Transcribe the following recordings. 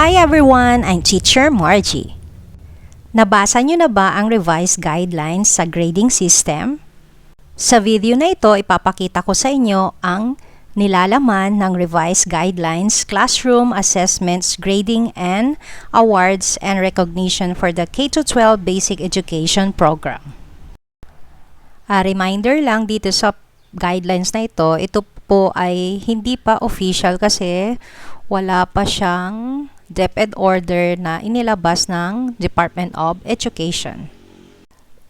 Hi everyone! I'm Teacher Margie. Nabasa niyo na ba ang revised guidelines sa grading system? Sa video na ito, ipapakita ko sa inyo ang nilalaman ng revised guidelines, classroom assessments, grading and awards and recognition for the K-12 Basic Education Program. A reminder lang dito sa guidelines na ito po ay hindi pa official kasi wala pa siyang DepEd order na inilabas ng Department of Education.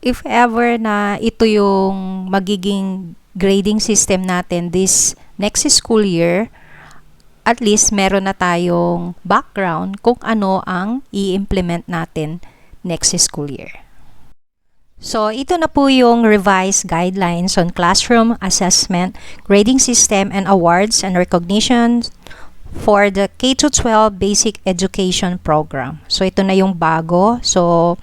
If ever na ito yung magiging grading system natin this next school year, at least meron na tayong background kung ano ang i-implement natin next school year. So, ito na po yung revised guidelines on classroom assessment, grading system, and awards and recognition for the K-12 Basic Education Program. So, ito na yung bago. So,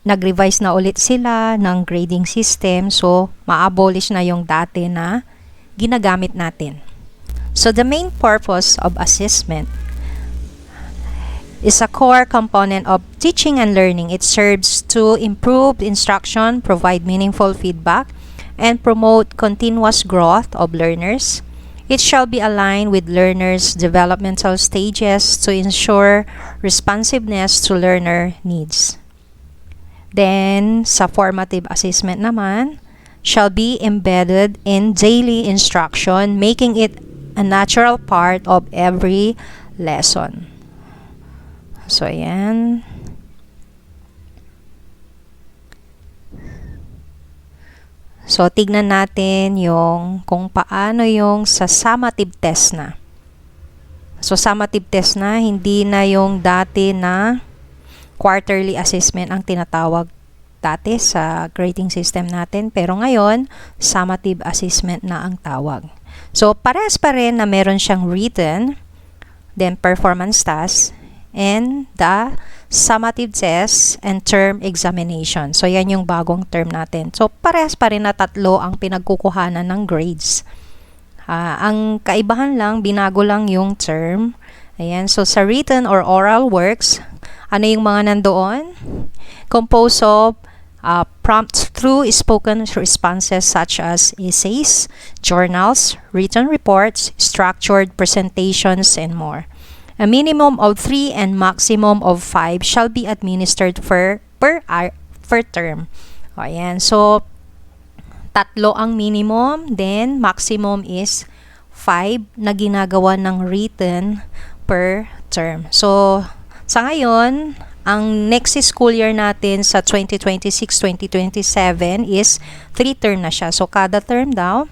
nag-revise na ulit sila ng grading system. So, ma-abolish na yung dati na ginagamit natin. So, the main purpose of assessment is a core component of teaching and learning. It serves to improve instruction, provide meaningful feedback, and promote continuous growth of learners. It shall be aligned with learners' developmental stages to ensure responsiveness to learner needs. Then, sa formative assessment naman, shall be embedded in daily instruction, making it a natural part of every lesson. So, ayan. So, tignan natin yung kung paano yung sa summative test na. So, summative test na, hindi na yung dati na quarterly assessment ang tinatawag dati sa grading system natin. Pero ngayon, summative assessment na ang tawag. So, parehas pa rin na meron siyang written, then performance task, and the summative test and term examination. So, yan yung bagong term natin. So, parehas pa rin na tatlo ang pinagkukuhanan ng grades. Ang kaibahan lang, binago lang yung term. Ayan. So, sa written or oral works, ano yung mga nandoon? Composed of prompts through spoken responses such as essays, journals, written reports, structured presentations, and more. A minimum of 3 and maximum of 5 shall be administered per term. O, ayan. So, tatlo ang minimum, then maximum is 5 na ginagawa ng written per term. So, sa ngayon, ang next school year natin sa 2026-2027 is 3 term na siya. So, kada term daw,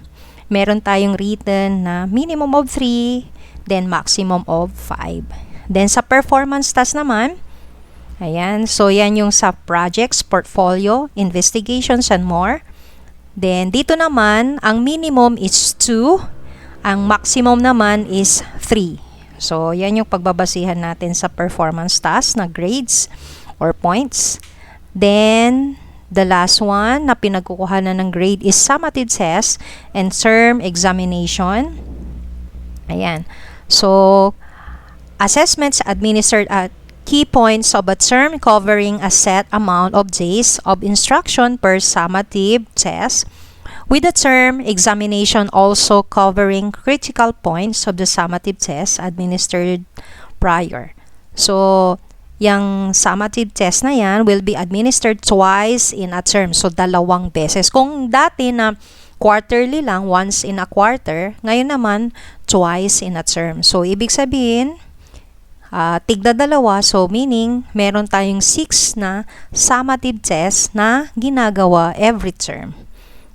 meron tayong written na minimum of 3, then maximum of 5. Then sa performance task naman, ayan, so yan yung sa projects, portfolio, investigations, and more. Then dito naman, ang minimum is 2, ang maximum naman is 3. So yan yung pagbabasihan natin sa performance task na grades or points. Then the last one na pinagkukuhanan ng grade is summative test and term examination. Ayan. So, assessments administered at key points of a term covering a set amount of days of instruction per summative test, with the term examination also covering critical points of the summative test administered prior. So, yung summative test na yan will be administered twice in a term. So, 2 beses. Kung dati na quarterly lang, once in a quarter, ngayon naman, twice in a term. So, ibig sabihin, tigda 2. So, meaning, meron tayong 6 na summative test na ginagawa every term.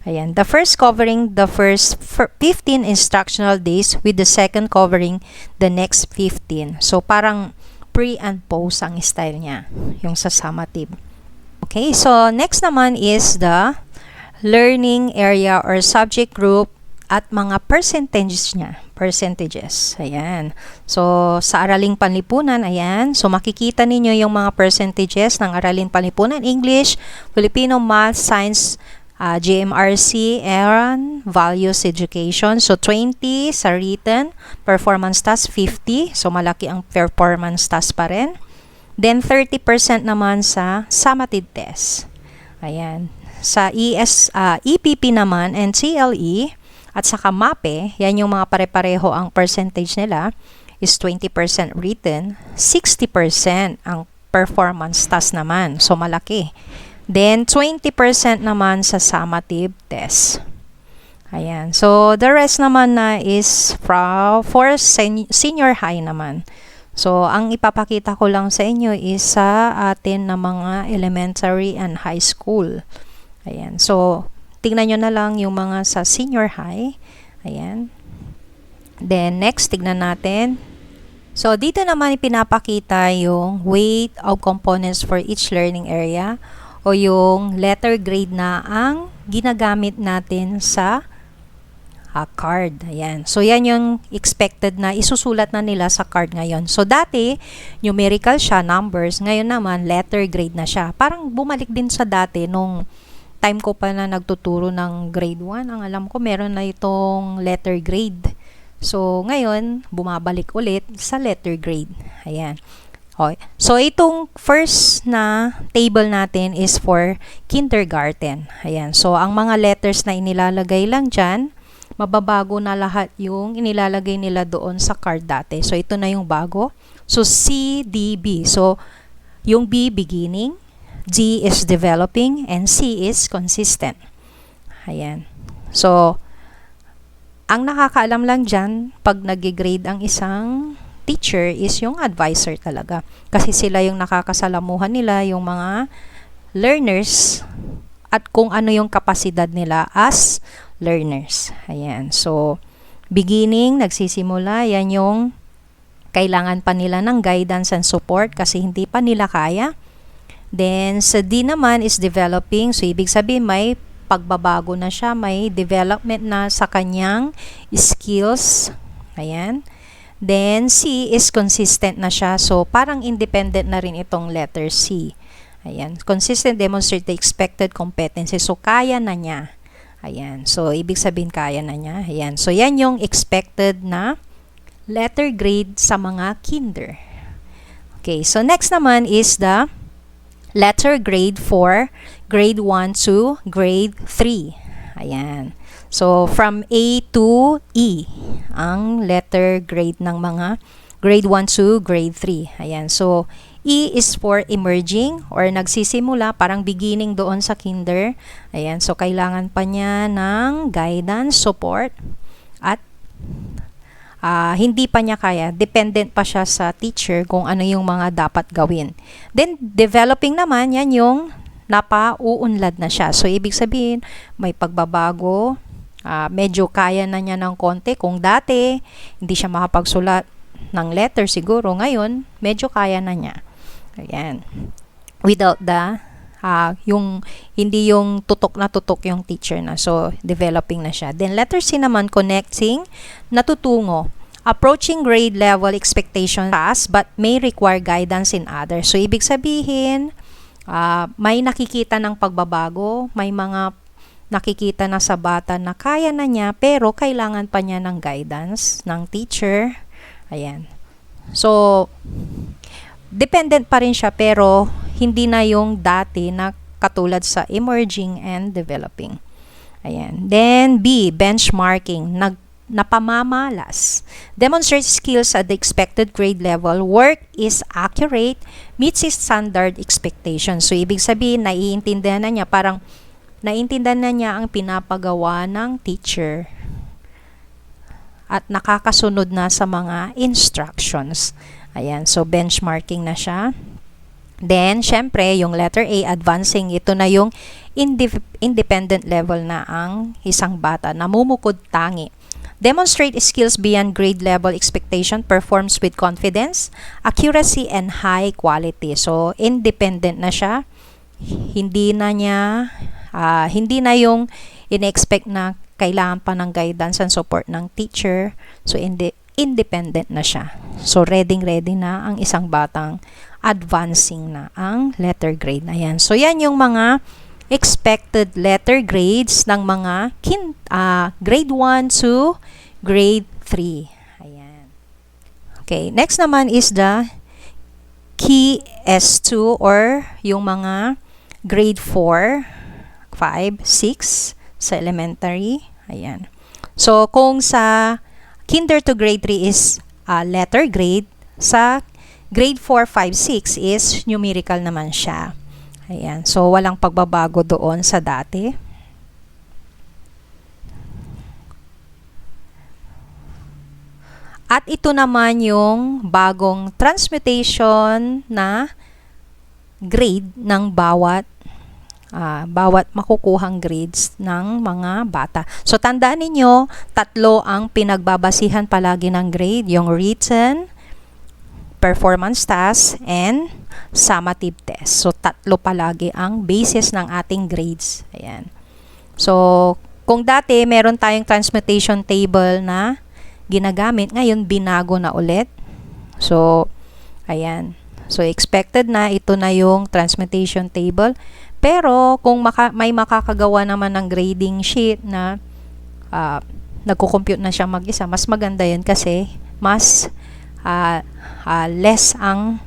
Ayan. The first covering the first 15 instructional days with the second covering the next 15. So, parang pre and post ang style niya, yung sa summative. Okay, so next naman is the learning area or subject group at mga percentages niya. Percentages. Ayan. So, sa Araling Panlipunan, ayan. So, makikita ninyo yung mga percentages ng Araling Panlipunan, English, Filipino, Math, Science, GMRC and values education. So 20 sa written, performance task 50. So malaki ang performance task pa rin. Then 30% naman sa summative test. Ayan. Sa EPP naman and CLE at saka MAPE, yan yung mga pare-pareho ang percentage nila is 20% written, 60% ang performance task naman. So malaki. Then, 20% naman sa summative test. Ayan. So, the rest naman na is for senior high naman. So, ang ipapakita ko lang sa inyo is sa atin na mga elementary and high school. Ayan. So, tignan nyo na lang yung mga sa senior high. Ayan. Then, next, tignan natin. So, dito naman ipinapakita yung weight of components for each learning area o yung letter grade na ang ginagamit natin sa card. Ayan. So, yan yung expected na isusulat na nila sa card ngayon. So, dati, numerical siya, numbers. Ngayon naman, letter grade na siya. Parang bumalik din sa dati nung time ko pa na nagtuturo ng grade 1. Ang alam ko, meron na itong letter grade. So, ngayon, bumabalik ulit sa letter grade. Ayan. Okay. So, itong first na table natin is for kindergarten. Ayan. So, ang mga letters na inilalagay lang dyan, mababago na lahat yung inilalagay nila doon sa card dati. So, ito na yung bago. So, C, D, B. So, yung B, beginning, D is developing, and C is consistent. Ayan. So, ang nakakaalam lang dyan, pag nag-grade ang isang teacher is yung advisor talaga. Kasi sila yung nakakasalamuhan nila, yung mga learners, at kung ano yung kapasidad nila as learners. Ayan. So, beginning, nagsisimula, yan yung kailangan pa nila ng guidance and support kasi hindi pa nila kaya. Then, sa D naman is developing. So, ibig sabihin may pagbabago na siya, may development na sa kanyang skills. Ayan. Then, C is consistent na siya. So, parang independent na rin itong letter C. Ayan. Consistent demonstrate the expected competency. So, kaya na niya. Ayan. So, ibig sabihin kaya na niya. Ayan. So, yan yung expected na letter grade sa mga kinder. Okay. So, next naman is the letter grade for grade 1 to grade 3. Ayan. So, from A to E, ang letter grade ng mga grade 1 to grade 3. Ayan. So, E is for emerging or nagsisimula, parang beginning doon sa kinder. Ayan. So, kailangan pa niya ng guidance, support, at hindi pa niya kaya. Dependent pa siya sa teacher kung ano yung mga dapat gawin. Then, developing naman, yan yung napauunlad na siya. So, ibig sabihin, may pagbabago, medyo kaya na niya ng konti. Kung dati, hindi siya makapagsulat ng letter siguro, ngayon, medyo kaya na niya. Ayan. Without the, hindi yung tutok na tutok yung teacher na. So, developing na siya. Then, letter C naman, connecting, natutungo. Approaching grade level expectation task but may require guidance in others. So, ibig sabihin, may nakikita ng pagbabago, may mga nakikita na sa bata na kaya na niya pero kailangan pa niya ng guidance ng teacher. Ayan. So, dependent pa rin siya pero hindi na yung dati na katulad sa emerging and developing. Ayan. Then, B, benchmarking. Napamamalas. Demonstrate skills at the expected grade level. Work is accurate, meets its standard expectations. So, ibig sabihin, naiintindihan na niya, parang naiintindihan na niya ang pinapagawa ng teacher at nakakasunod na sa mga instructions. Ayan, so benchmarking na siya. Then, syempre, yung letter A, advancing, ito na yung independent level na ang isang bata, namumukod tangi. Demonstrate skills beyond grade level expectation, performs with confidence, accuracy, and high quality. So, independent na siya. Hindi na yung in-expect na kailangan pa ng guidance and support ng teacher. So, independent na siya. So, ready na ang isang batang advancing na ang letter grade na yan. So, yan yung mga expected letter grades ng mga grade 1 to grade 3. Ayan. Okay, next naman is the key S2 or yung mga grade 4, 5, 6 sa elementary. Ayan. So, kung sa kinder to grade 3 is letter grade, sa grade 4, 5, 6 is numerical naman siya. Ayan. So, walang pagbabago doon sa dati. At ito naman yung bagong transmutation na grade ng bawat makukuhang grades ng mga bata. So, tandaan ninyo, 3 ang pinagbabasihan palagi ng grade, yung written, performance task, and summative test. So, 3 palagi ang basis ng ating grades. Ayan. So, kung dati meron tayong transmutation table na ginagamit, ngayon binago na ulit. So, ayan. So, expected na ito na yung transmutation table. Pero, kung may makakagawa naman ng grading sheet na nagko-compute na siya mag-isa, mas maganda yan kasi mas less ang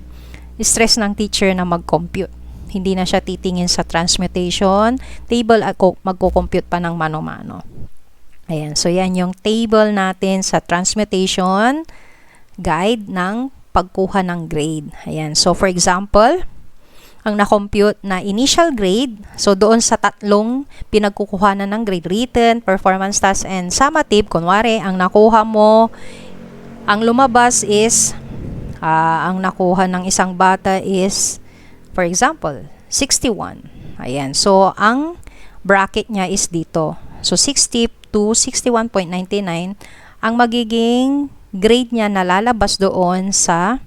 stress ng teacher na mag-compute. Hindi na siya titingin sa transmutation table at magko-compute pa ng mano-mano. Ayan. So, yan yung table natin sa transmutation guide ng pagkuha ng grade. Ayan. So, for example, ang na-compute na initial grade, so doon sa 3 pinagkukuhanan ng grade, written, performance task, and summative, kunwari, ang nakuha mo, ang lumabas is, ang nakuha ng isang bata is, for example, 61. Ayan. So, ang bracket niya is dito. So, 60 to 61.99, ang magiging grade niya na lalabas doon sa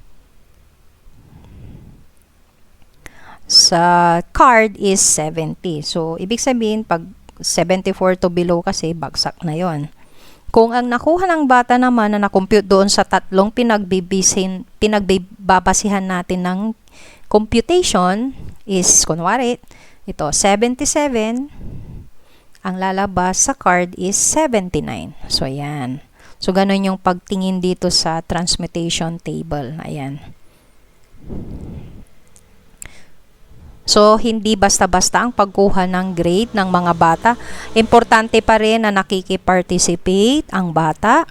card is 70. So, ibig sabihin, pag 74 to below kasi, bagsak na yon. Kung ang nakuha ng bata naman na na-compute doon sa 3 pinagbabasihan natin ng computation is, kunwari, ito, 77, ang lalabas sa card is 79. So, ayan. So, ganun yung pagtingin dito sa transmutation table. Ayan. So, hindi basta-basta ang pagkuha ng grade ng mga bata. Importante pa rin na nakikiparticipate ang bata.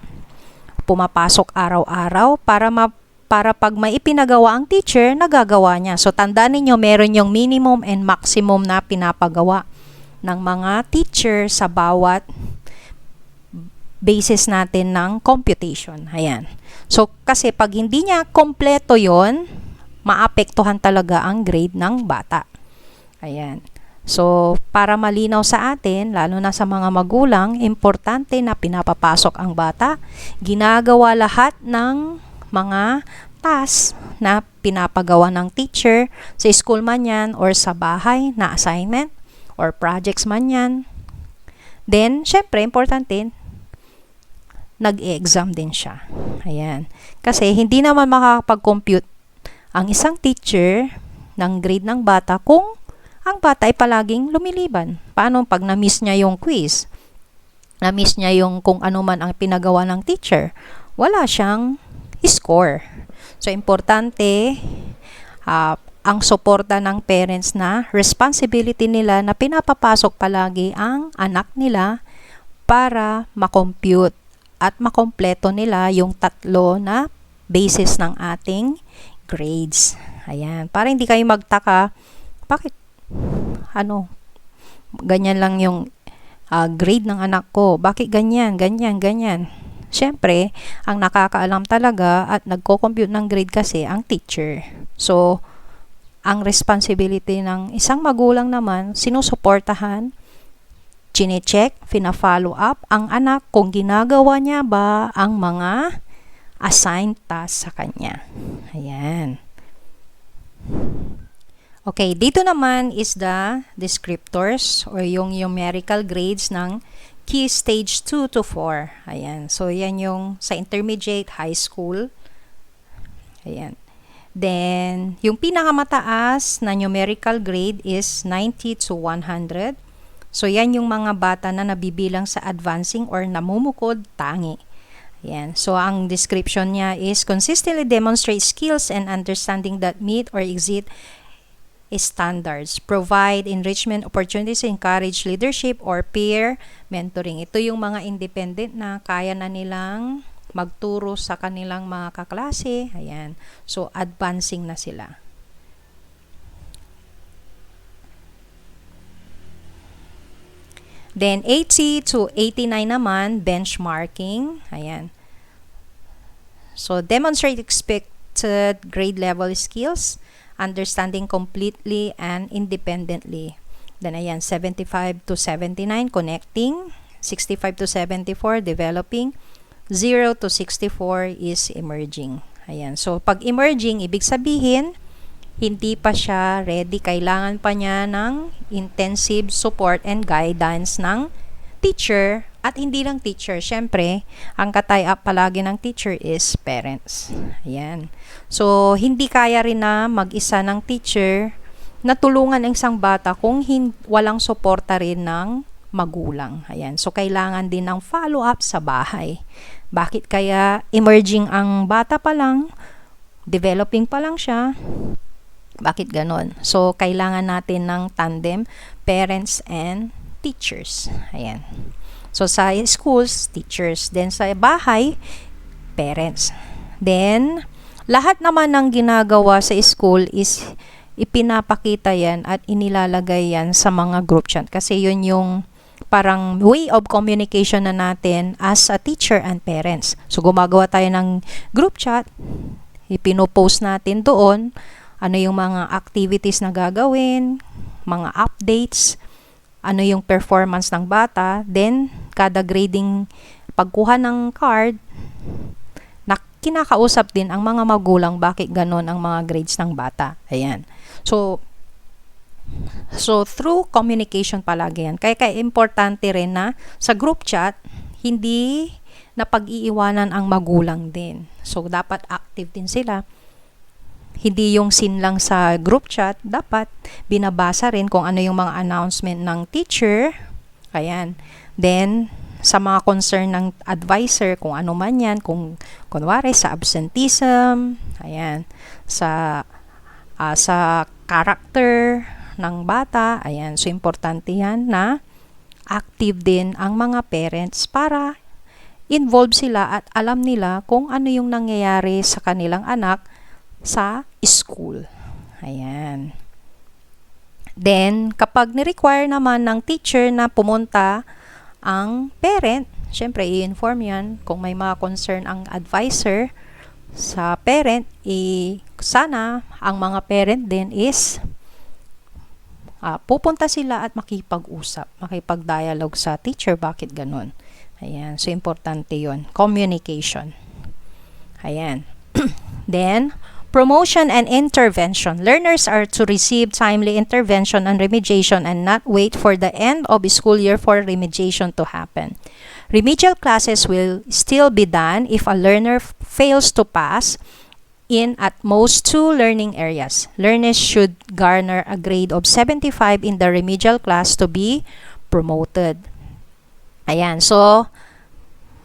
Pumapasok araw-araw para pag may ipinagawa ang teacher, nagagawa niya. So, tandaan ninyo, meron yung minimum and maximum na pinapagawa ng mga teacher sa bawat basis natin ng computation. Ayan. So, kasi pag hindi niya kompleto yon, maapektuhan talaga ang grade ng bata. Ayan. So, para malinaw sa atin, lalo na sa mga magulang, importante na pinapapasok ang bata, ginagawa lahat ng mga task na pinapagawa ng teacher, sa school man yan or sa bahay na assignment or projects man yan. Then, syempre, importante, nag-exam din siya. Ayan. Kasi, hindi naman makakapag-compute ang isang teacher ng grade ng bata kung ang bata ay palaging lumiliban. Paano pag na-miss niya yung quiz? Na-miss niya yung kung ano man ang pinagawa ng teacher? Wala siyang score. So, importante ang suporta ng parents na responsibility nila na pinapapasok palagi ang anak nila para makompute at makompleto nila yung 3 na basis ng ating grades. Ayan. Para hindi kayo magtaka, bakit? Ganyan lang yung grade ng anak ko. Bakit ganyan, ganyan, ganyan? Siyempre, ang nakakaalam talaga at nagko-compute ng grade kasi ang teacher. So, ang responsibility ng isang magulang naman, sinusuportahan, chine-check, fina-follow up ang anak kung ginagawa niya ba ang mga assigned task sa kanya. Ayan. Okay, dito naman is the descriptors or yung numerical grades ng key stage 2 to 4. Ayan. So, yan yung sa intermediate high school. Ayan. Then, yung pinakamataas na numerical grade is 90 to 100. So, yan yung mga bata na nabibilang sa advancing or namumukod tangi. Yan. So, ang description niya is consistently demonstrate skills and understanding that meet or exceed standards, provide enrichment opportunities, encourage leadership or peer mentoring. Ito yung mga independent na kaya na nilang magturo sa kanilang mga kaklase. Ayan. So, advancing na sila. Then, 80 to 89 naman, benchmarking. Ayan. So, demonstrate expected grade level skills, understanding completely and independently. Then, ayan, 75 to 79, connecting. 65 to 74, developing. 0 to 64 is emerging. Ayan. So, pag emerging, ibig sabihin, hindi pa siya ready. Kailangan pa niya ng intensive support and guidance ng teacher. At hindi lang teacher. Siyempre, ang ka-tie-up palagi ng teacher is parents. Ayan. So, hindi kaya rin na mag-isa ng teacher na tulungan ang isang bata kung walang suporta rin ng magulang. Ayan. So, kailangan din ng follow-up sa bahay. Bakit kaya emerging ang bata pa lang? Developing pa lang siya? Bakit ganon? So, kailangan natin ng tandem, parents and teachers. Ayan. So, sa schools, teachers. Then, sa bahay, parents. Then, lahat naman ng ginagawa sa school is ipinapakita yan at inilalagay yan sa mga group chat. Kasi yun yung parang way of communication na natin as a teacher and parents. So, gumagawa tayo ng group chat. Ipinopost natin doon ano yung mga activities na gagawin, mga updates, ano yung performance ng bata, then kada grading pagkuha ng card, na kinakausap din ang mga magulang bakit ganon ang mga grades ng bata. Ayan. So through communication palagi yan. Kaya importante rin na sa group chat, hindi na pag-iiwanan ang magulang din. So, dapat active din sila. Hindi yung sin lang sa group chat, dapat binabasa rin kung ano yung mga announcement ng teacher. Ayan. Then, sa mga concern ng advisor, kung ano man yan, kung kunwari sa absenteeism, ayan, sa character ng bata, ayan. So, importante yan na active din ang mga parents para involved sila at alam nila kung ano yung nangyayari sa kanilang anak sa school. Ayan. Then, kapag ni-require naman ng teacher na pumunta ang parent, syempre i-inform yan kung may mga concern ang advisor sa parent, sana ang mga parent din is pupunta sila at makipag-usap, makipag-dialogue sa teacher, bakit ganun. Ayan, so importante yon, communication. Ayan. Then, promotion and intervention. Learners are to receive timely intervention and remediation and not wait for the end of the school year for remediation to happen. Remedial classes will still be done if a learner fails to pass in at most 2 learning areas. Learners should garner a grade of 75 in the remedial class to be promoted. Ayan, so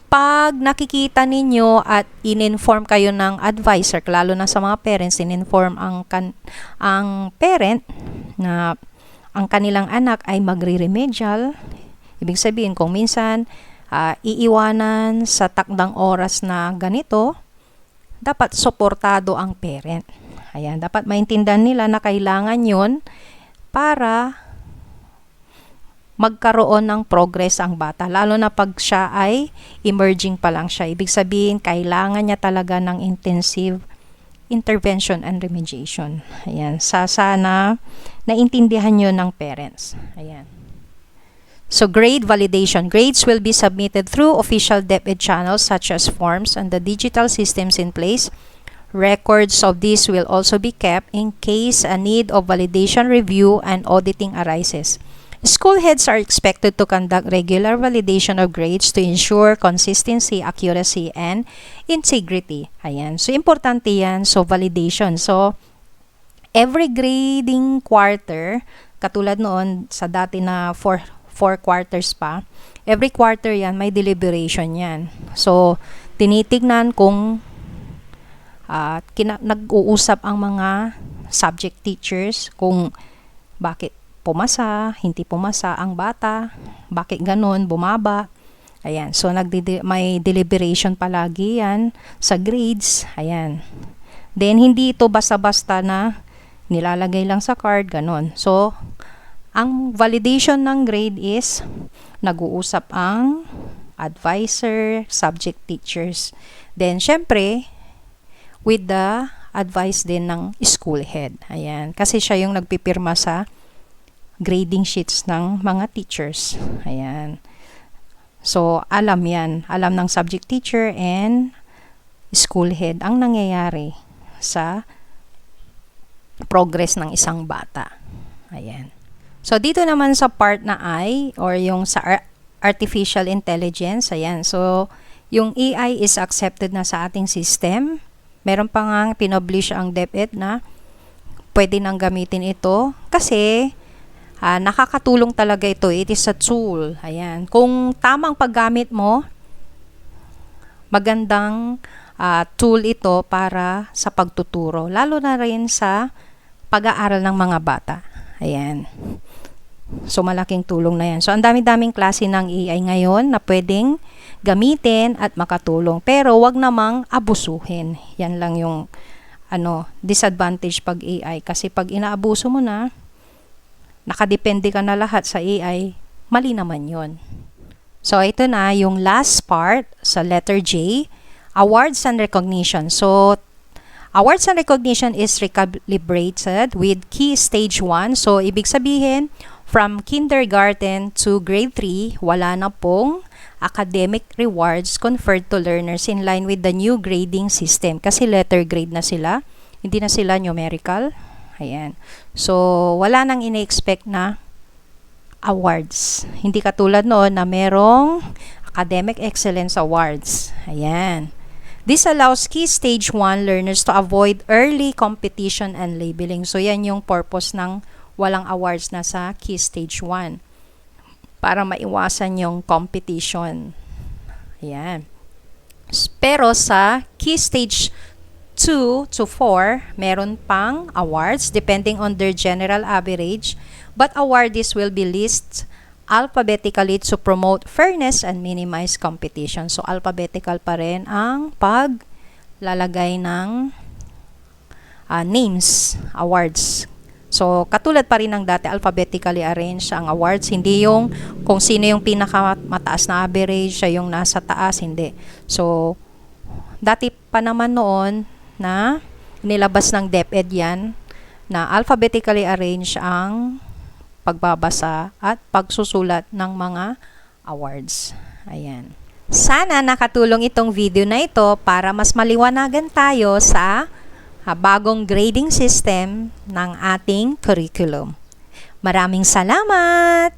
pag nakikita ninyo at in-inform kayo ng advisor, lalo na sa mga parents, in-inform ang parent na ang kanilang anak ay magre-remedial, ibig sabihin kung minsan iiwanan sa takdang oras na ganito, dapat suportado ang parent. Ayan, dapat maintindihan nila na kailangan yun para magkaroon ng progress ang bata, lalo na pag siya ay emerging pa lang siya. Ibig sabihin, kailangan niya talaga ng intensive intervention and remediation. Ayan, sana naintindihan nyo ng parents. Ayan. So, grade validation. Grades will be submitted through official DepEd channels such as forms and the digital systems in place. Records of this will also be kept in case a need of validation review and auditing arises. School heads are expected to conduct regular validation of grades to ensure consistency, accuracy, and integrity. Ayan. So, importante yan. So, validation. So, every grading quarter, katulad noon sa dati na four quarters pa, every quarter yan, may deliberation yan. So, tinitignan kung nag-uusap ang mga subject teachers kung bakit pumasa, hindi pumasa ang bata, bakit ganun, bumaba. Ayan, so may deliberation palagi yan sa grades. Ayan. Then, hindi ito basta-basta na nilalagay lang sa card, ganun. So, ang validation ng grade is nag-uusap ang advisor, subject teachers. Then, syempre, with the advice din ng school head. Ayan. Kasi siya yung nagpipirma sa grading sheets ng mga teachers. Ayan. So, alam yan. Alam ng subject teacher and school head ang nangyayari sa progress ng isang bata. Ayan. So, dito naman sa part na I or yung sa artificial intelligence. Ayan. So, yung AI is accepted na sa ating system. Meron pa nga pinublish ang DepEd na pwede nang gamitin ito kasi nakakatulong talaga ito. It is a tool. Ayan. Kung tamang paggamit mo, magandang tool ito para sa pagtuturo. Lalo na rin sa pag-aaral ng mga bata. Ayan. So, malaking tulong na yan. So, ang dami-daming klase ng AI ngayon na pwedeng gamitin at makatulong. Pero, wag namang abusuhin. Yan lang yung disadvantage pag AI. Kasi pag inaabuso mo na, nakadepende ka na lahat sa AI, mali naman yon. So, ito na yung last part sa letter J, awards and recognition. So, awards and recognition is recalibrated with key stage 1. So, ibig sabihin, from kindergarten to grade 3, wala na pong academic rewards conferred to learners in line with the new grading system. Kasi letter grade na sila, hindi na sila numerical. Ayan. So, wala nang ine-expect na awards. Hindi katulad noon na merong academic excellence awards. Ayan. This allows key stage 1 learners to avoid early competition and labeling. So, yan yung purpose ng walang awards na sa key stage 1. Para maiwasan yung competition. Ayan. Pero sa key stage 2 to 4, meron pang awards depending on their general average, but awardees will be listed alphabetically to promote fairness and minimize competition. So, alphabetical pa rin ang paglalagay ng names, awards. So, katulad pa rin ng dati, alphabetically arranged ang awards. Hindi yung kung sino yung pinakamataas na average, siya yung nasa taas, hindi. So, dati pa naman noon na nilabas ng DepEd yan, na alphabetically arranged ang pagbabasa at pagsusulat ng mga awards. Ayan. Sana nakatulong itong video na ito para mas maliwanagan tayo sa bagong grading system ng ating curriculum. Maraming salamat!